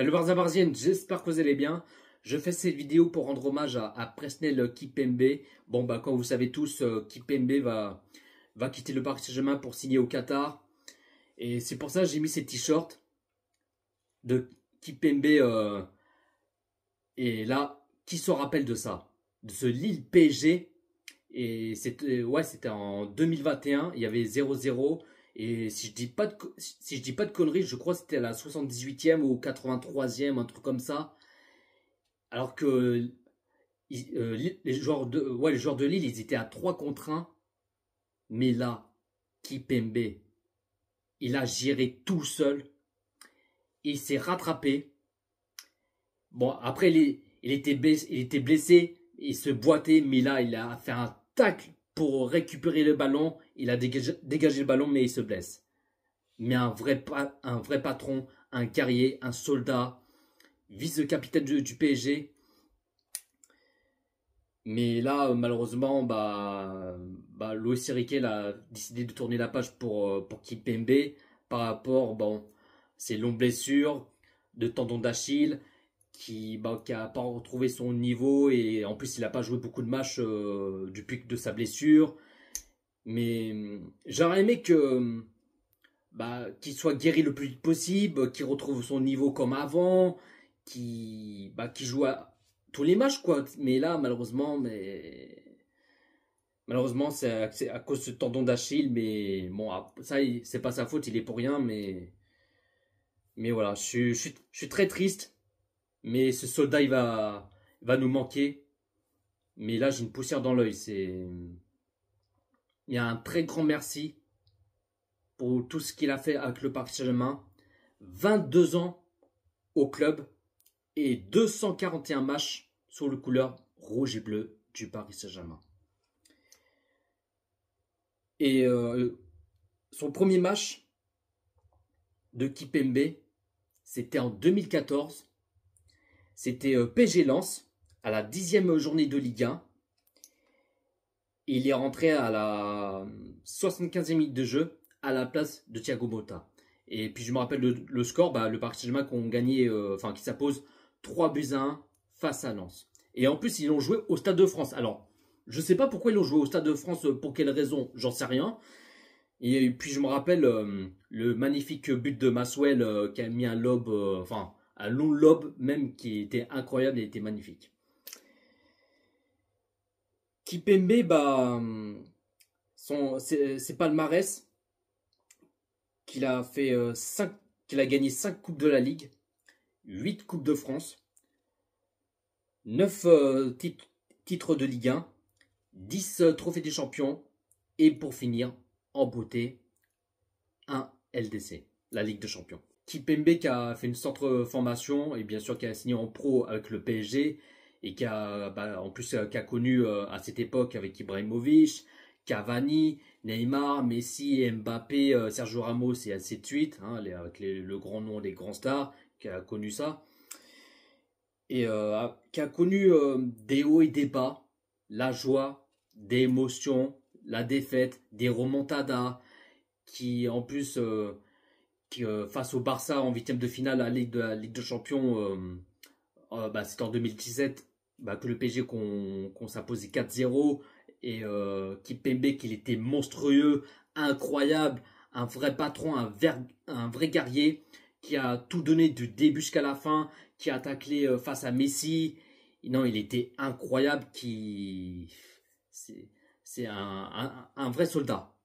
Salut Barzabarzienne, j'espère que vous allez bien. Je fais cette vidéo pour rendre hommage à Presnel Kimpembe. Bon, bah, comme vous savez tous, Kimpembe va quitter le Paris Saint-Germain pour signer au Qatar. Et c'est pour ça que j'ai mis ces t-shirts de Kimpembe. Et là, qui se rappelle de ça? De ce Lille PSG. Et c'était en 2021, il y avait 0-0. Et si je dis pas de conneries, je crois que c'était à la 78e ou 83e, un truc comme ça. Alors que les joueurs de Lille, ils étaient à 3 contre 1. Mais là, Kimpembe, il a géré tout seul. Il s'est rattrapé. Bon, après, il était blessé, il se boitait, mais là, il a fait un tacle pour récupérer le ballon. Il a dégagé le ballon, mais il se blesse. Mais un vrai patron, un guerrier, un soldat, vice-capitaine du PSG. Mais là, malheureusement, Luis Enrique a décidé de tourner la page pour Kimpembe par rapport, bon, ses longues blessures de tendon d'Achille qui a pas retrouvé son niveau et en plus il n'a pas joué beaucoup de matchs depuis de sa blessure. Mais j'aurais aimé qu'il soit guéri le plus vite possible, qu'il retrouve son niveau comme avant, qu'il joue à tous les matchs quoi. Mais là malheureusement c'est à cause de ce tendon d'Achille. Mais bon, ça c'est pas sa faute, il est pour rien. Mais voilà, je suis très triste. Mais ce soldat il va nous manquer. Mais là j'ai une poussière dans l'œil. Il y a un très grand merci pour tout ce qu'il a fait avec le Paris Saint-Germain. 22 ans au club et 241 matchs sous le couleur rouge et bleu du Paris Saint-Germain. Et son premier match de Kimpembe, c'était en 2014. C'était PSG Lens à la 10e journée de Ligue 1. Il est rentré à la 75e minute de jeu à la place de Thiago Motta. Et puis je me rappelle le score, le Paris Saint-Germain qui ont gagné, qui s'impose 3-1 face à Lens. Et en plus, ils l'ont joué au Stade de France. Alors, je ne sais pas pourquoi ils l'ont joué au Stade de France, pour quelle raison, j'en sais rien. Et puis je me rappelle le magnifique but de Maswell qui a mis un lob, un long lob même qui était incroyable et était magnifique. Kimpembe, ses palmarès, qu'il a fait qu'il a gagné 5 coupes de la Ligue, 8 coupes de France, 9 titres de Ligue 1, 10 trophées des champions et pour finir en beauté un LDC, la Ligue des Champions. Kimpembe qui a fait une centre formation et bien sûr qui a signé en pro avec le PSG et qui a en plus qui a connu à cette époque avec Ibrahimovic, Cavani, Neymar, Messi, Mbappé, Sergio Ramos et ainsi de suite, hein, avec le grand nom des grands stars, qui a connu ça. Et qui a connu des hauts et des bas, la joie, des émotions, la défaite, des remontadas, qui en plus, face au Barça en 8e de finale à la Ligue de Champions, c'était en 2017, que le PSG qu'on s'imposait 4-0 et Kimpembe qu'il était monstrueux, incroyable, un vrai patron, un vrai guerrier qui a tout donné du début jusqu'à la fin, qui a taclé face à Messi. Non, il était incroyable, c'est un vrai soldat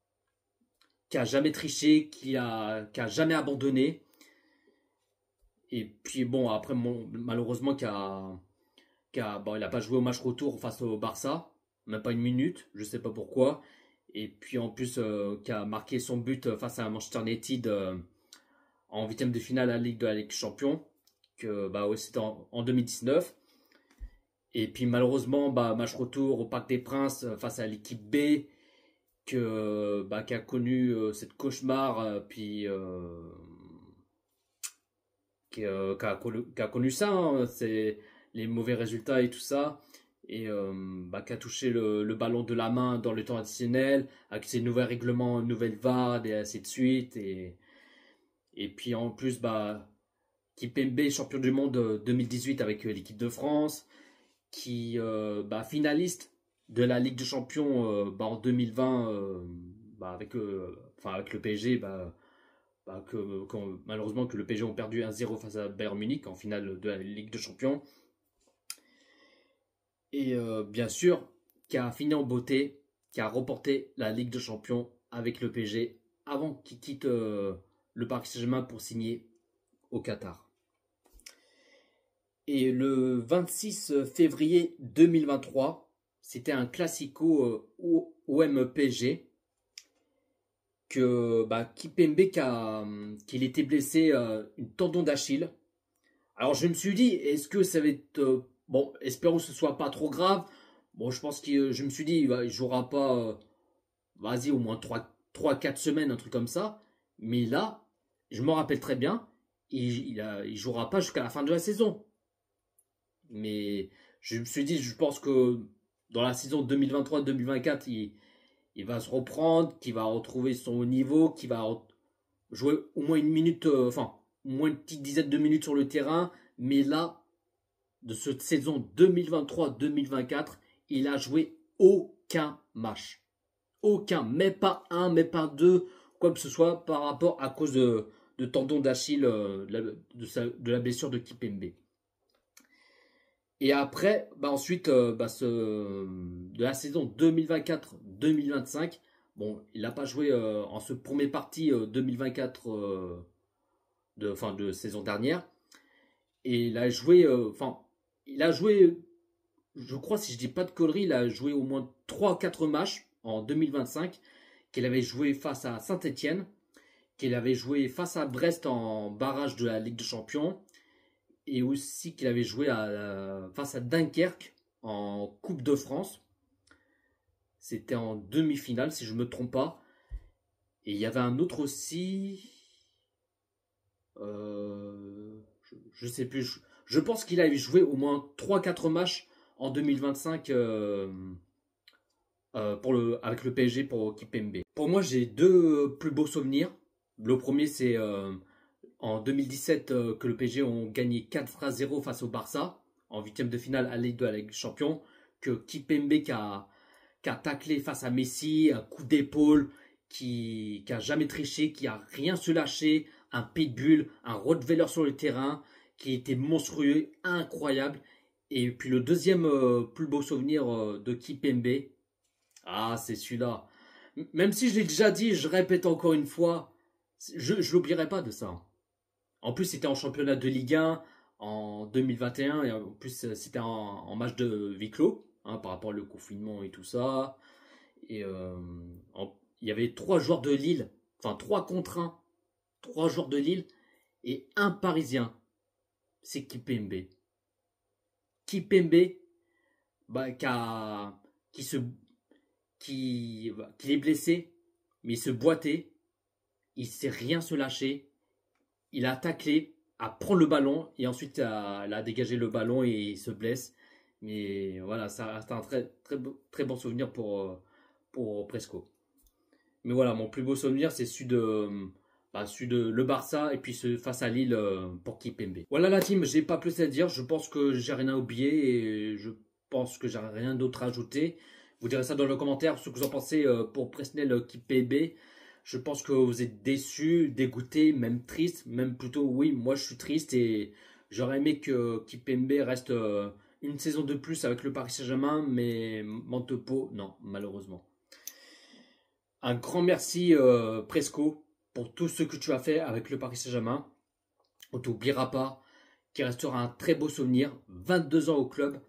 qui a jamais triché, qui a jamais abandonné. Et puis bon, après malheureusement il n'a pas joué au match retour face au Barça, même pas une minute, je sais pas pourquoi. Et puis en plus qui a marqué son but face à Manchester United en 8e de finale à de la Ligue des Champions, que c'était en 2019. Et puis malheureusement match retour au Parc des Princes face à l'équipe B qui a connu cette cauchemar qui a connu ça, hein, c'est les mauvais résultats et tout ça, et qui a touché le ballon de la main dans le temps additionnel avec ses nouveaux règlements, nouvelles VAR et ainsi de suite, et puis en plus Kimpembe, champion du monde 2018 avec l'équipe de France, qui finaliste de la Ligue des Champions en 2020 avec le PSG, malheureusement que le PSG ont perdu 1-0 face à Bayern Munich en finale de la Ligue des Champions. Et bien sûr, qui a fini en beauté, qui a remporté la Ligue des Champions avec le PSG avant qu'il quitte le Paris Saint-Germain pour signer au Qatar. Et le 26 février 2023, c'était un classico OM-PSG que Kimpembe qu'il était blessé une tendon d'Achille. Alors je me suis dit, est-ce que ça va être bon, espérons que ce soit pas trop grave. Bon, je pense que je me suis dit, il jouera pas vas-y au moins 3-4 semaines, un truc comme ça. Mais là, je me rappelle très bien, il jouera pas jusqu'à la fin de la saison. Mais je me suis dit, je pense que dans la saison 2023-2024, il va se reprendre, qu'il va retrouver son haut niveau, qu'il va jouer au moins une minute, au moins une petite dizaine de minutes sur le terrain. Mais là, de cette saison 2023-2024, il a joué aucun match. Aucun, mais pas un, mais pas deux, quoi que ce soit, par rapport à cause de tendon d'Achille, de la blessure de Kimpembe. Et après, ensuite, de la saison 2024-2025, bon, il n'a pas joué en ce premier partie 2024 de saison dernière. Et il a joué, je crois, si je dis pas de conneries, il a joué au moins 3-4 matchs en 2025, qu'il avait joué face à Saint-Etienne, qu'il avait joué face à Brest en barrage de la Ligue des Champions, et aussi qu'il avait joué face à Dunkerque en Coupe de France. C'était en demi-finale, si je ne me trompe pas. Et il y avait un autre aussi. Je ne sais plus. Je pense qu'il avait joué au moins 3-4 matchs en 2025 avec le PSG pour Kimpembe. Pour moi, j'ai deux plus beaux souvenirs. Le premier, c'est en 2017 que le PSG ont gagné 4-0 face au Barça en huitième de finale à la Ligue des Champions, que Kimpembe qui a taclé face à Messi, un coup d'épaule, qui a jamais triché, qui a rien se lâché, un pitbull, un rottweiler sur le terrain, qui était monstrueux, incroyable. Et puis le deuxième plus beau souvenir de Kimpembe, c'est celui-là. Même si je l'ai déjà dit, je répète encore une fois, je l'oublierai pas de ça. En plus, c'était en championnat de Ligue 1 en 2021. Et en plus, c'était en match de huis clos, par rapport au confinement et tout ça. Et il y avait 3 joueurs de Lille, 3 contre 1. 3 joueurs de Lille et un Parisien. C'est Kimpembe. Kimpembe, qui est blessé, mais il se boitait. Il ne sait rien se lâcher. Il a taclé, à prendre le ballon et ensuite a dégagé le ballon et il se blesse. Mais voilà, ça reste un très, très, très bon souvenir pour Presco. Mais voilà, mon plus beau souvenir, c'est celui de le Barça et puis face à Lille pour Kimpembe. Voilà la team, j'ai pas plus à dire. Je pense que j'ai rien à oublier et je pense que j'ai rien d'autre à ajouter. Vous direz ça dans le commentaire, ce que vous en pensez pour Presnel Kimpembe. Je pense que vous êtes déçus, dégoûtés, même tristes, même plutôt oui, moi je suis triste et j'aurais aimé que Kimpembe reste une saison de plus avec le Paris Saint-Germain, mais Montepot, non, malheureusement. Un grand merci Presco pour tout ce que tu as fait avec le Paris Saint-Germain. On t'oubliera pas, qui restera un très beau souvenir, 22 ans au club.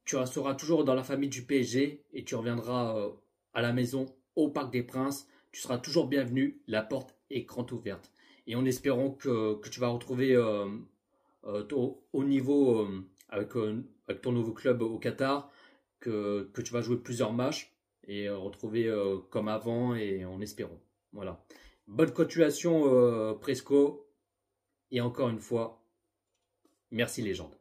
Tu resteras toujours dans la famille du PSG et tu reviendras à la maison au Parc des Princes. Tu seras toujours bienvenu, la porte est grande ouverte. Et en espérant que tu vas retrouver au niveau avec ton nouveau club au Qatar, que tu vas jouer plusieurs matchs et retrouver comme avant et en espérant. Voilà. Bonne continuation Presco. Et encore une fois, merci légende.